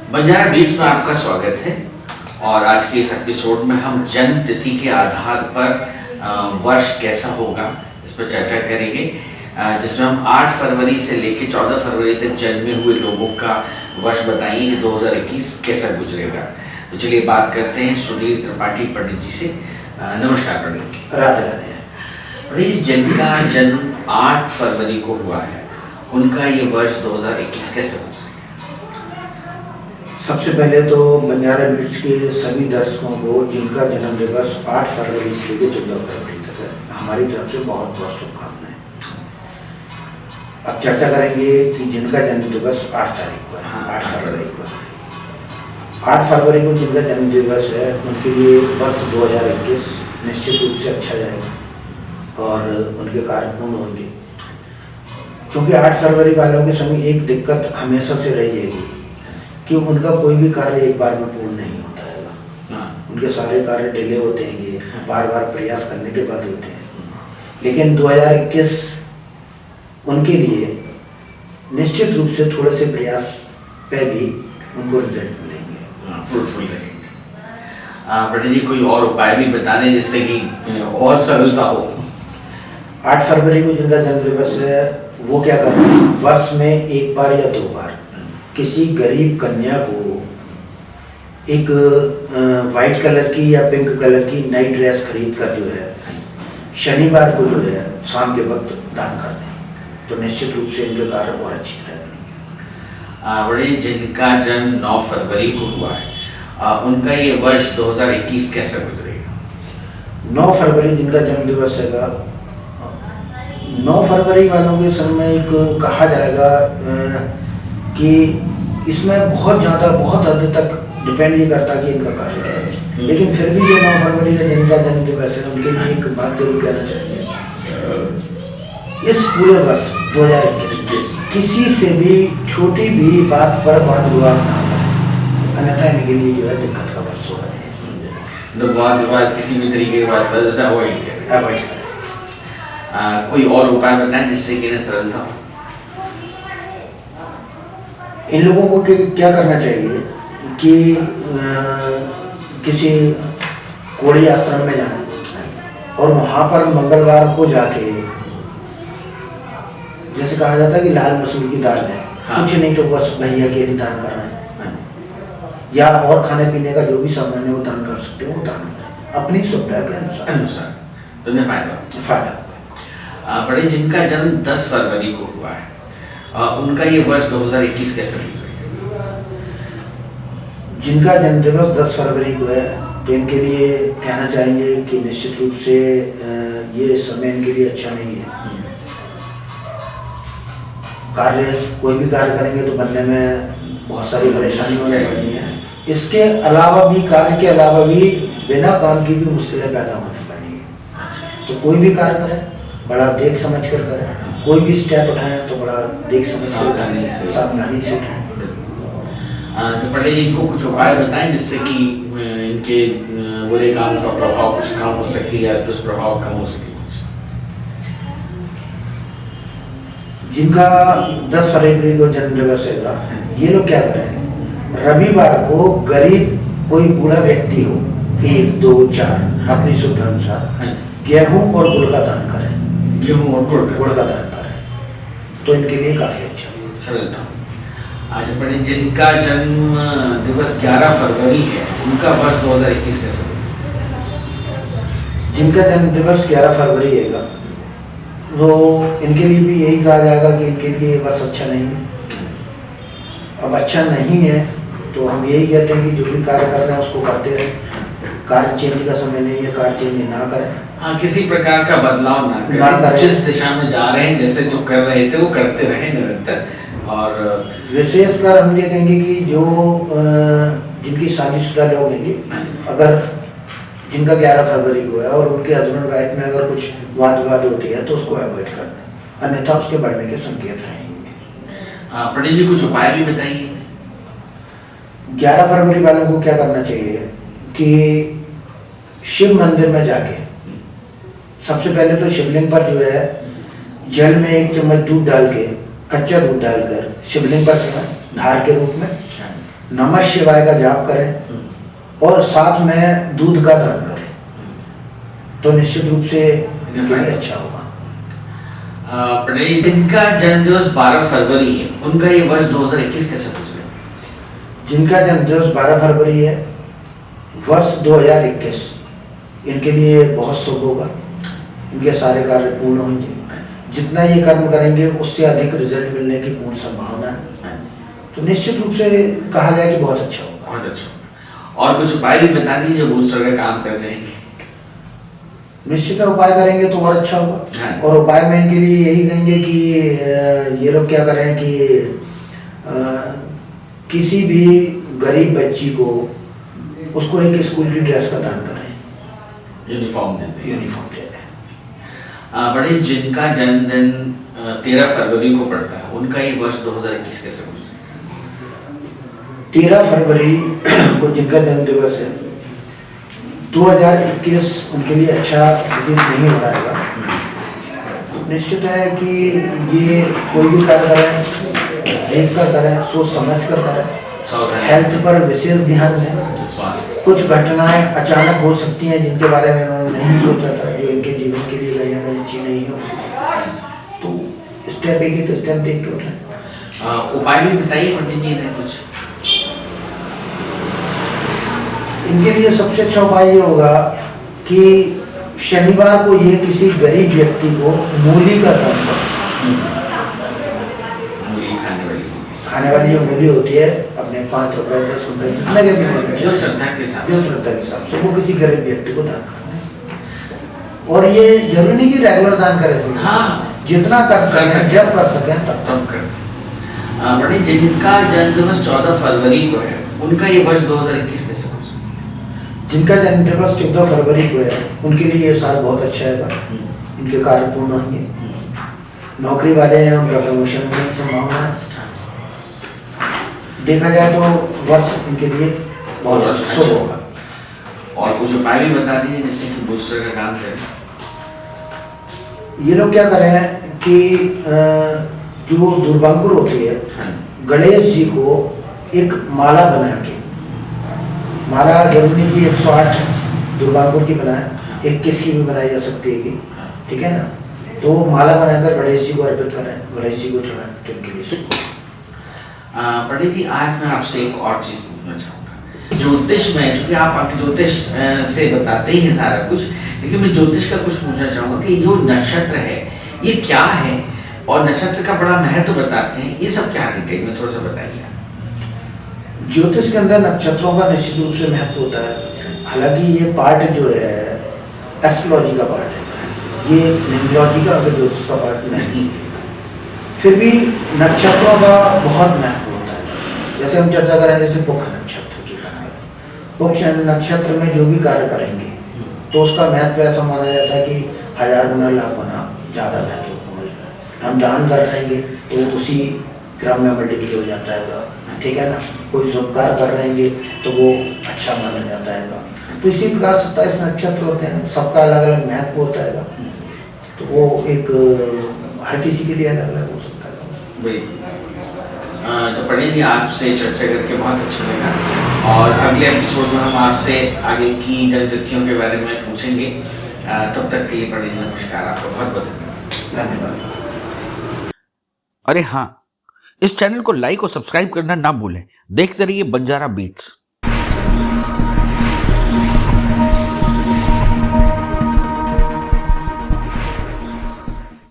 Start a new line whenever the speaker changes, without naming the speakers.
Banjara beats में आपका स्वागत है। और आज के इस एपिसोड में हम जन्म तिथि के आधार पर वर्ष कैसा होगा इस पर चर्चा करेंगे, जिसमें हम 8 फरवरी से लेकर 14 फरवरी तक जन्मे हुए लोगों का वर्ष बताएंगे कि 2021 कैसा गुजरेगा। तो चलिए बात करते हैं सुधीर त्रिपाठी पंडित जी से। नमस्कार पंडित जी।
राधे राधे।
पंडित जी, जिनका जन्म 8 फरवरी को हुआ है, उनका ये वर्ष 2021 कैसे गुजरेगा?
सबसे पहले तो बंजारा बीट्स के सभी दर्शकों को जिनका जन्म दिवस 8 फरवरी से लेकर 14 फरवरी तक है, हमारी तरफ से बहुत बहुत शुभकामनाएं। अब चर्चा करेंगे कि जिनका जन्म दिवस 8 तारीख को है, 8 फरवरी को है। 8 फरवरी को जिनका जन्म दिवस है, उनके लिए वर्ष 2021 निश्चित रूप से अच्छा जाएगा और उनके कार्य पूर्ण होंगे। क्योंकि 8 फरवरी वालों के समय एक दिक्कत हमेशा से रही है कि उनका कोई भी कार्य एक बार में पूर्ण नहीं होता है। उनके सारे कार्य डिले होते हैं, बार बार प्रयास करने के बाद होते हैं। लेकिन 2021 उनके लिए निश्चित रूप से थोड़े से प्रयास पे भी उनको रिजल्ट मिलेंगे,
फ्रूटफुल रहेंगे। पंडित जी, कोई और उपाय भी बता दें जिससे कि और सरलता हो।
8 फरवरी को जिनका जन्म दिवस है, वो क्या कर रहे हैं, वर्ष में एक बार या 2 बार किसी गरीब कन्या को एक वाइट कलर की या पिंक कलर की नई ड्रेस खरीद कर जो है शनिवार को जो है शाम के वक्त दान कर दें, तो निश्चित रूप से इनके कार्य और अच्छी तरह बनेंगे।
बड़े जिनका जन्म 9 फरवरी को हुआ है, उनका ये वर्ष 2021 कैसे गुजरेगा?
9 फरवरी जिनका जन्म दिवस है, 9 फरवरी वालों के समय एक कहा जाएगा कि इसमें बहुत ज़्यादा बहुत हद तक डिपेंड ये करता कि इनका कार्य क्या है। लेकिन फिर भी जो 9 फरवरी का जिनका जन्म दिवस है, उनके लिए एक बात जरूर कहना चाहेंगे, इस पूरे वर्ष 2021 किसी से भी छोटी भी बात पर वाद विवाद ना करें, अन्यथा इनके लिए जो है दिक्कत का वर्ष हो है।
तो वाद विवाद किसी भी तरीके की बात पर अवॉइड करें। कोई और उपाय बताएं जिससे कि इन्हें सरलता हो।
इन लोगों को क्या करना चाहिए कि किसी कोड़ी आश्रम में जाएं और वहाँ पर मंगलवार को जाके, जैसे कहा जाता है कि लाल मसूर की दाल है, कुछ नहीं तो बस भैया के लिए दान कर रहे हैं, या और खाने पीने का जो भी सामान है वो दान कर सकते हैं, वो दान करें अपनी सुविधा के अनुसार,
तो उन्हें फायदा
होगा।
बड़े जिनका जन्म 10 फरवरी को हुआ है, उनका ये वर्ष 2021 कैसे गुजरेगा?
जिनका जन्म दिवस 10 फरवरी को है, तो इनके लिए कहना चाहेंगे कि निश्चित रूप से ये समय इनके लिए अच्छा नहीं है। कोई भी कार्य करेंगे तो बनने में बहुत सारी परेशानी होने वाली है। इसके अलावा भी, कार्य के अलावा भी बिना काम की भी मुश्किलें पैदा होने वाली है। तो कोई भी कार्य करें, बड़ा देख समझ कर करें, कोई भी स्टेप उठाएं तो बड़ा देख समझ कर सावधानी से उठाएं।
तो पंडित जी, इनको कुछ उपाय बताएं जिससे कि इनके बुरे काम का प्रभाव कुछ कम हो सके या दुष्प्रभाव कम हो सके।
जिनका 10 फरवरी को जन्म दिवस है, ये लोग क्या करें, रविवार को गरीब कोई बूढ़ा व्यक्ति हो, 1, 2, 4 अपनी सुविधा अनुसार गेहूं और गुड़ का दान करें।
गेहूं और गुड़ का दान
करें तो इनके लिए काफी अच्छा होगा।
सरलता। आज पंडित जिनका जन्म दिवस 11 फरवरी है, उनका वर्ष 2021 कैसे होगा?
जिनका जन्म दिवस 11 फरवरी है, वो इनके लिए भी यही कहा जाएगा कि इनके लिए वर्ष अच्छा नहीं है। अब अच्छा नहीं है तो हम यही कहते हैं कि जो भी कार्य कर रहे हैं उसको करते रहें। कार्य चेंज का समय नहीं है, कार्य चेंज ना करें।
किसी प्रकार का बदलाव ना करें। जिस दिशा में जा रहे हैं, जैसे जो कर रहे थे वो करते रहें निरंतर। और
विशेषकर हम ये कहेंगे कि जो जिनकी शादीशुदा लोग हैं, अगर जिनका 11 फरवरी को है और उनके हस्बैंड वाइफ में अगर कुछ वाद विवाद होती है तो उसको अवॉइड कर दें, अन्यथा उसके बढ़ने के संकेत रहेंगे।
पंडित जी, कुछ उपाय भी बताइए।
11 फरवरी वालों को क्या करना चाहिए कि शिव मंदिर में जाके सबसे पहले तो शिवलिंग पर जो है जल में 1 चम्मच दूध डाल के, कच्चा दूध डालकर शिवलिंग पर चढ़ाएं धार के रूप में, नमः शिवाय का जाप करें और साथ में दूध का दान करें तो निश्चित रूप से इनके लिए अच्छा होगा।
पंडित जी, जिनका जन्म दिवस 12 फरवरी है, उनका ये वर्ष 2021 कैसे गुजरे?
जिनका जन्म दिवस 12 फरवरी है, वर्ष 2021 इनके लिए बहुत शुभ होगा। इनके सारे कार्य पूर्ण होंगे। जितना ये कर्म करेंगे उससे अधिक रिजल्ट मिलने की पूर्ण संभावना है। तो निश्चित रूप से कहा जाए कि बहुत अच्छा होगा।
बहुत अच्छा। और कुछ उपाय भी बता दीजिए जो बूस्टर का काम कर जाएंगे।
निश्चित उपाय करेंगे तो और अच्छा होगा।
हाँ।
और उपाय में इनके लिए यही कहेंगे कि ये लोग क्या करें कि किसी भी गरीब बच्ची को उसको एक स्कूल की ड्रेस का दान करें,
यूनिफॉर्म देते हैं।
पंडित
जिनका जन्मदिन 13 फरवरी को पड़ता है, उनका ये वर्ष 2021 कैसे गुजरे?
13 फरवरी को जिनका जन्म दिवस है, 2021 उनके लिए अच्छा व्यतीत नहीं हो रहा है। निश्चित है कि ये कोई भी कार्य करें देख कर करें, सोच समझ कर करें, हेल्थ पर विशेष ध्यान दें। कुछ घटनाएं अचानक हो सकती हैं जिनके बारे में उन्होंने नहीं सोचा था, जो इनके जीवन के लिए कहीं ना कहीं अच्छी नहीं होगी। तो स्टेप एक स्टेप देख के उठाएं।
उपाय भी बताइए पंडित जी ने कुछ।
इनके लिए सबसे अच्छा उपाय ये होगा कि शनिवार को ये किसी गरीब व्यक्ति को मूली का दान करें। खाने वाली जो मूली होती है, अपने 5 रुपए 10 रुपए जितने के भी
जो श्रद्धा के साथ
से वो किसी गरीब व्यक्ति को दान करते। और ये जरूरी नहीं कि रेगुलर दान करें,
हाँ,
जितना कर सकें जब कर सकें तब
करें। बड़ी जिनका जन्म दिवस 14 फरवरी को है, उनका ये वर्ष 2021 कैसे?
जिनका जन्म दिवस 14 फरवरी को है, उनके लिए ये साल बहुत अच्छा है। इनके कार्य पूर्ण होंगे। नौकरी वाले हैं, उनका प्रमोशन होने की संभावना है। देखा जाए तो वर्ष इनके लिए बहुत अच्छा शुभ होगा।
और कुछ उपाय भी बता दीजिए जिससे कि बूस्टर का काम करे।
ये लोग क्या करें कि जो दुर्वांकुर होती है, गणेश जी को एक माला बना के, माला जरूरी की 108 दुर्वांकुर की बनाए, 21 की भी बनाई जा सकती है कि, ठीक है ना। तो माला बनाकर गणेश जी को अर्पित करें, गणेश जी को चढ़ाएं तो इनके लिए शुभ।
पंडित जी, आज मैं आपसे एक और चीज पूछना चाहूँगा। ज्योतिष में, क्योंकि आप ज्योतिष से बताते ही हैं सारा कुछ, लेकिन मैं ज्योतिष का कुछ पूछना चाहूँगा कि जो नक्षत्र है ये क्या है, और नक्षत्र का बड़ा महत्व बताते हैं, ये सब क्या डिटेल में थोड़ा सा बताइए।
ज्योतिष के अंदर नक्षत्रों का निश्चित रूप से महत्व होता है। हालांकि ये पार्ट जो है एस्ट्रोलॉजी का पार्ट है, ये न्यूमरोलॉजी का अगर ज्योतिष का पार्ट नहीं है। फिर भी नक्षत्रों का बहुत महत्व होता है। जैसे हम चर्चा करें, जैसे पुख नक्षत्र की बात करें, पुख नक्षत्र में जो भी कार्य करेंगे तो उसका महत्व ऐसा माना जाता है कि 1000 गुना लाख गुना ज़्यादा महत्व मिलता है। हम दान कर रहेंगे तो उसी क्रम में मल्टीप्लाई हो जाता है, ठीक है ना। कोई शुभ कार्य कर रहेंगे तो वो अच्छा माना जाता है। तो इसी प्रकार 27 नक्षत्र होते हैं, सबका अलग अलग महत्व होता है। तो वो एक हर किसी के लिए अलग अलग हो सकता है।
तो पंडित जी, आपसे चर्चा करके बहुत अच्छा लगा, और अगले एपिसोड में हम आपसे आगे की जन्मतिथियों के बारे में पूछेंगे। तब तक के लिए पंडित जी नमस्कार, आपको बहुत बहुत
धन्यवाद।
अरे हाँ, इस चैनल को लाइक और सब्सक्राइब करना ना भूलें। देखते रहिए बंजारा बीट्स।